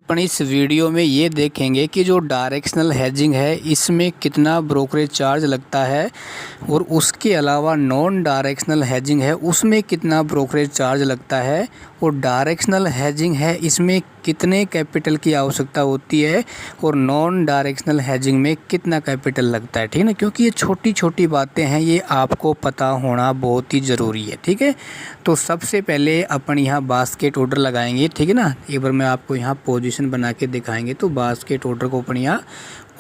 अपन इस वीडियो में ये देखेंगे कि जो डायरेक्शनल हेजिंग है इसमें कितना ब्रोकरेज चार्ज लगता है और उसके अलावा नॉन डायरेक्शनल हेजिंग है उसमें कितना ब्रोकरेज चार्ज लगता है और डायरेक्शनल हेजिंग है इसमें कितने कैपिटल की आवश्यकता होती है और नॉन डायरेक्शनल हेजिंग में कितना कैपिटल लगता है। ठीक है ना, क्योंकि ये छोटी छोटी बातें हैं, ये आपको पता होना बहुत ही ज़रूरी है। ठीक है, तो सबसे पहले अपन यहाँ बास्केट ऑर्डर लगाएंगे। ठीक है ना, एक बार मैं आपको यहाँ पोजीशन बना के दिखाएंगे तो बास्केट ऑर्डर को अपन यहाँ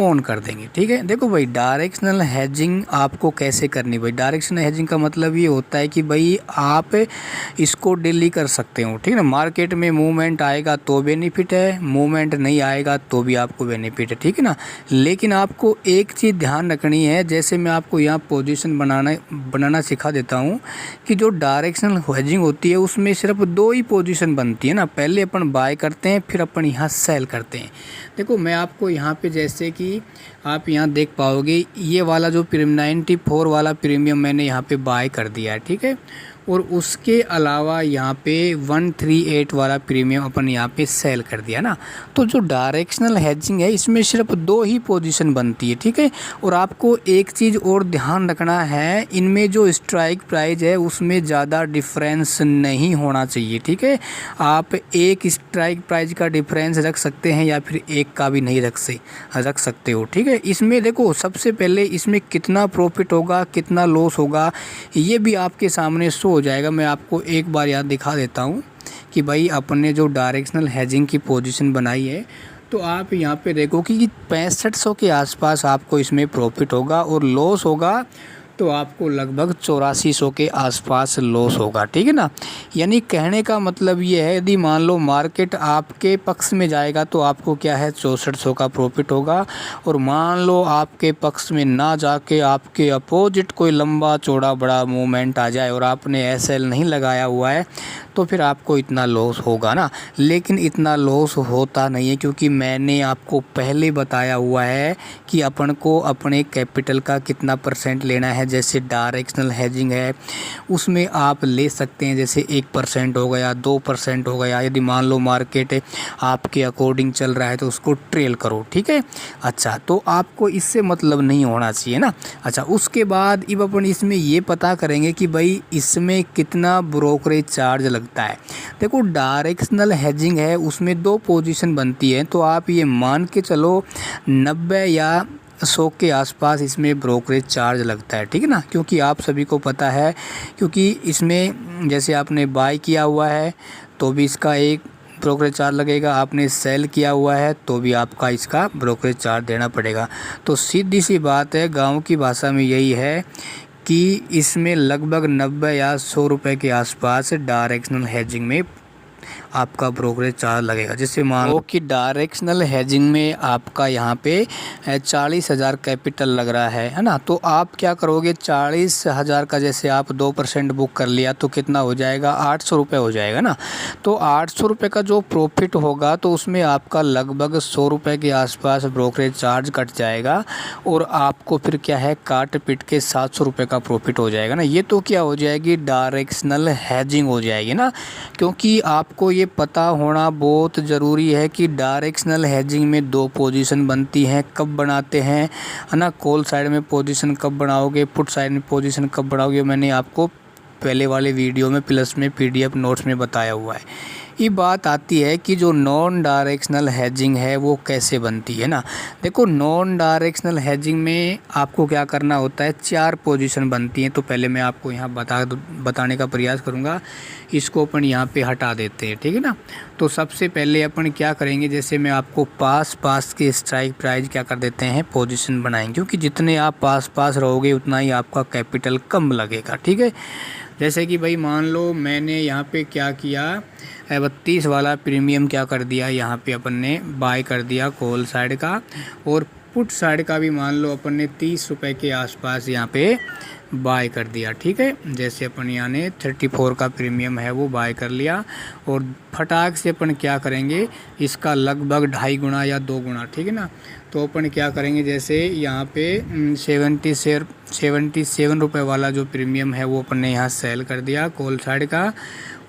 ऑन कर देंगे। ठीक है, देखो भाई डायरेक्शनल हेजिंग आपको कैसे करनी। भाई डायरेक्शनल हेजिंग का मतलब ये होता है कि भाई आप इसको डेली कर सकते हो। ठीक है ना, मार्केट में मूवमेंट आएगा तो बेनिफिट है, मूवमेंट नहीं आएगा तो भी आपको बेनिफिट है। ठीक है ना, लेकिन आपको एक चीज़ ध्यान रखनी है, जैसे मैं आपको यहाँ पोजीशन बनाना सिखा देता हूँ कि जो डायरेक्शनल हेजिंग होती है उसमें सिर्फ दो ही पोजीशन बनती है ना, पहले अपन बाय करते हैं फिर अपन यहाँ सेल करते हैं। देखो मैं आपको यहाँ पे जैसे कि आप यहाँ देख पाओगे ये वाला जो 94 वाला प्रीमियम मैंने यहाँ पे बाय कर दिया है। ठीक है, और उसके अलावा यहाँ पे 138 वाला प्रीमियम अपन यहाँ पे सेल कर दिया ना। तो जो डायरेक्शनल हेजिंग है इसमें सिर्फ दो ही पोजीशन बनती है। ठीक है, और आपको एक चीज़ और ध्यान रखना है, इनमें जो स्ट्राइक प्राइस है उसमें ज़्यादा डिफरेंस नहीं होना चाहिए। ठीक है, आप एक स्ट्राइक प्राइस का डिफरेंस रख सकते हैं या फिर एक का भी नहीं रख सकते हो। ठीक है, इसमें देखो सबसे पहले इसमें कितना प्रॉफिट होगा कितना लॉस होगा ये भी आपके सामने शो हो जाएगा। मैं आपको एक बार याद दिखा देता हूँ कि भाई अपन ने जो डायरेक्शनल हेजिंग की पोजीशन बनाई है तो आप यहाँ पे देखो कि 6500 के आसपास आपको इसमें प्रॉफिट होगा और लॉस होगा तो आपको लगभग 8400 के आसपास लॉस होगा। ठीक है ना, यानी कहने का मतलब ये है यदि मान लो मार्केट आपके पक्ष में जाएगा तो आपको क्या है 6400 का प्रॉफिट होगा, और मान लो आपके पक्ष में ना जाके आपके अपोजिट कोई लंबा चौड़ा बड़ा मूवमेंट आ जाए और आपने एसएल नहीं लगाया हुआ है तो फिर आपको इतना लॉस होगा ना। लेकिन इतना लॉस होता नहीं है क्योंकि मैंने आपको पहले बताया हुआ है कि अपन को अपने कैपिटल का कितना परसेंट लेना है। जैसे डायरेक्शनल हेजिंग है उसमें आप ले सकते हैं जैसे 1% हो गया 2% हो गया, यदि मान लो मार्केट आपके अकॉर्डिंग चल रहा है तो उसको ट्रेल करो। ठीक है, अच्छा तो आपको इससे मतलब नहीं होना चाहिए ना। अच्छा उसके बाद अब अपन इसमें ये पता करेंगे कि भाई इसमें कितना ब्रोकरेज चार्ज लगता है। देखो डायरेक्शनल हेजिंग है उसमें दो पोजीशन बनती है तो आप ये मान के चलो 90 या 100 के आसपास इसमें ब्रोकरेज चार्ज लगता है। ठीक है ना, क्योंकि आप सभी को पता है क्योंकि इसमें जैसे आपने बाय किया हुआ है तो भी इसका एक ब्रोकरेज चार्ज लगेगा, आपने सेल किया हुआ है तो भी आपका इसका ब्रोकरेज चार्ज देना पड़ेगा। तो सीधी सी बात है, गांव की भाषा में यही है कि इसमें लगभग 90 या 100 रुपये के आसपास डायरेक्शनल हेजिंग में आपका ब्रोकरेज चार्ज लगेगा। जैसे मान लो कि डायरेक्शनल हेजिंग में आपका यहाँ पे 40,000 कैपिटल लग रहा है ना, तो आप क्या करोगे 40,000 का जैसे आप 2% बुक कर लिया तो कितना हो जाएगा 800 रुपये हो जाएगा ना। तो 800 रुपये का जो प्रॉफिट होगा तो उसमें आपका लगभग 100 रुपये के आसपास ब्रोकरेज चार्ज कट जाएगा और आपको फिर क्या है काट पीट के 700 रुपये का प्रॉफिट हो जाएगा ना। ये तो क्या हो जाएगी डायरेक्शनल हेजिंग हो जाएगी ना, क्योंकि आपको ये पता होना बहुत ज़रूरी है कि डायरेक्शनल हेजिंग में दो पोजीशन बनती हैं, कब बनाते हैं है ना। कॉल साइड में पोजीशन कब बनाओगे, पुट साइड में पोजीशन कब बनाओगे, मैंने आपको पहले वाले वीडियो में प्लस में PDF नोट्स में बताया हुआ है। ये बात आती है कि जो नॉन डायरेक्शनल हेजिंग है वो कैसे बनती है ना। देखो नॉन डायरेक्शनल हेजिंग में आपको क्या करना होता है, 4 पोजीशन बनती हैं। तो पहले मैं आपको यहाँ बताने का प्रयास करूँगा, इसको अपन यहाँ पे हटा देते हैं। ठीक है ना, तो सबसे पहले अपन क्या करेंगे, जैसे मैं आपको पास के स्ट्राइक प्राइस क्या कर देते हैं पोजीशन बनाएंगे, क्योंकि जितने आप पास रहोगे उतना ही आपका कैपिटल कम लगेगा। ठीक है, जैसे कि भाई मान लो मैंने यहाँ पे क्या किया 32 वाला प्रीमियम क्या कर दिया, यहाँ पे अपन ने बाय कर दिया कॉल साइड का, और पुट साइड का भी मान लो अपन ने 30 रुपये के आसपास यहाँ पे बाय कर दिया। ठीक है, जैसे अपन यहाँ ने 34 का प्रीमियम है वो बाय कर लिया और फटाक से अपन क्या करेंगे, इसका लगभग 2.5 गुना या 2 गुना, ठीक है ना। तो अपन क्या करेंगे, जैसे यहाँ पे 77 रुपये वाला जो प्रीमियम है वो अपन ने यहाँ सेल कर दिया कॉल साइड का,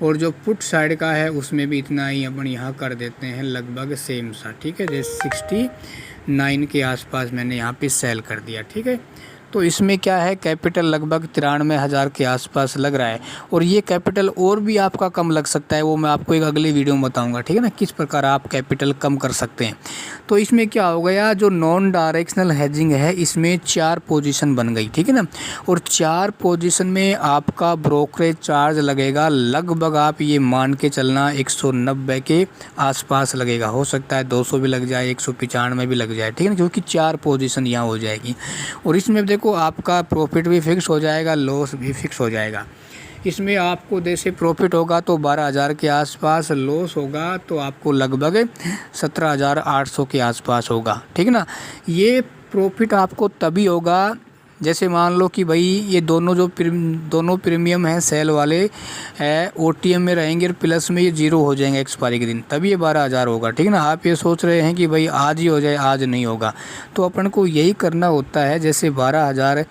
और जो पुट साइड का है उसमें भी इतना ही अपन यहाँ कर देते हैं, लगभग सेम सा। ठीक है, जैसे 69 के आसपास मैंने यहाँ पे सेल कर दिया। ठीक है, तो इसमें क्या है, कैपिटल लगभग 93,000 के आसपास लग रहा है, और ये कैपिटल और भी आपका कम लग सकता है, वो मैं आपको एक अगले वीडियो में बताऊंगा। ठीक है ना, किस प्रकार आप कैपिटल कम कर सकते हैं। तो इसमें क्या हो गया, जो नॉन डायरेक्शनल हेजिंग है इसमें 4 पोजीशन बन गई। ठीक है ना, और 4 पोजीशन में आपका ब्रोकरेज चार्ज लगेगा लगभग, आप ये मान के चलना 190 के आसपास लगेगा। हो सकता है 200 भी लग जाए, 195 भी लग जाए। ठीक है ना, क्योंकि 4 पोजीशन यहाँ हो जाएगी, और इसमें देखो आपका प्रॉफिट भी फिक्स हो जाएगा, लॉस भी फिक्स हो जाएगा। इसमें आपको जैसे प्रॉफिट होगा तो 12,000 के आसपास, लॉस होगा तो आपको लगभग 17,800 के आसपास होगा। ठीक है ना, ये प्रॉफिट आपको तभी होगा जैसे मान लो कि भाई ये दोनों प्रीमियम हैं सेल वाले है ओटीएम में रहेंगे और प्लस में ये 0 हो जाएंगे एक्सपायरी के दिन, तभी ये 12,000 होगा। ठीक है ना, आप ये सोच रहे हैं कि भाई आज ही हो जाए, आज नहीं होगा। तो अपन को यही करना होता है, जैसे 12,000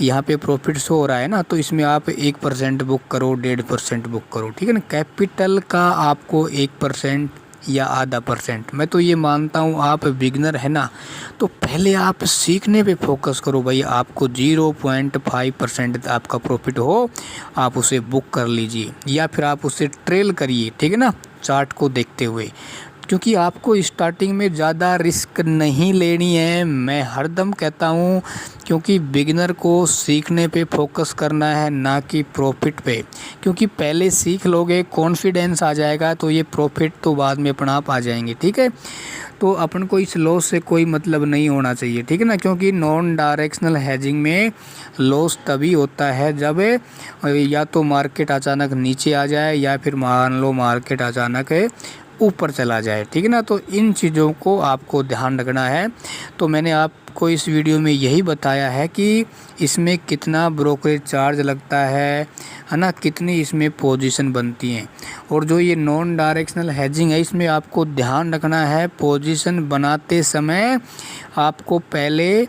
यहाँ पे प्रॉफिट शो हो रहा है ना, तो इसमें आप 1% बुक करो, 1.5% बुक करो। ठीक है ना, कैपिटल का आपको 1% या आधा %। मैं तो ये मानता हूँ आप बिगनर है ना, तो पहले आप सीखने पे फोकस करो भाई। आपको 0.5% आपका प्रॉफिट हो, आप उसे बुक कर लीजिए या फिर आप उसे ट्रेल करिए। ठीक है ना, चार्ट को देखते हुए, क्योंकि आपको स्टार्टिंग में ज़्यादा रिस्क नहीं लेनी है। मैं हरदम कहता हूँ, क्योंकि बिगिनर को सीखने पे फोकस करना है, ना कि प्रॉफिट पे। क्योंकि पहले सीख लोगे, कॉन्फिडेंस आ जाएगा, तो ये प्रॉफिट तो बाद में अपना आप आ जाएंगे। ठीक है, तो अपन को इस लॉस से कोई मतलब नहीं होना चाहिए। ठीक है ना, क्योंकि नॉन डायरेक्शनल हेजिंग में लॉस तभी होता है जब या तो मार्केट अचानक नीचे आ जाए या फिर मान लो मार्केट अचानक ऊपर चला जाए। ठीक है ना, तो इन चीज़ों को आपको ध्यान रखना है। तो मैंने आपको इस वीडियो में यही बताया है कि इसमें कितना ब्रोकरेज चार्ज लगता है ना, कितनी इसमें पोजीशन बनती हैं। और जो ये नॉन डायरेक्शनल हेजिंग है, इसमें आपको ध्यान रखना है, पोजीशन बनाते समय आपको पहले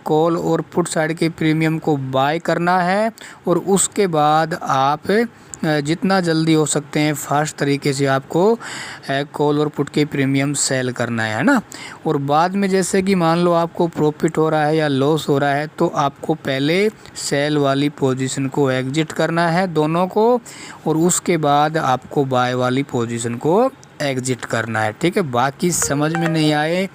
कॉल और पुट साइड के प्रीमियम को बाय करना है, और उसके बाद आप जितना जल्दी हो सकते हैं फास्ट तरीके से आपको कॉल और पुट के प्रीमियम सेल करना है ना। और बाद में जैसे कि मान लो आपको प्रॉफिट हो रहा है या लॉस हो रहा है, तो आपको पहले सेल वाली पोजीशन को एग्जिट करना है दोनों को, और उसके बाद आपको बाय वाली पोजीशन को एग्जिट करना है। ठीक है, बाकी समझ में नहीं आए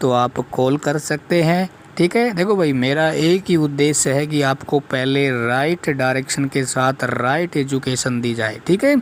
तो आप कॉल कर सकते हैं। ठीक है, देखो भाई, मेरा एक ही उद्देश्य है कि आपको पहले राइट डायरेक्शन के साथ राइट एजुकेशन दी जाए। ठीक है।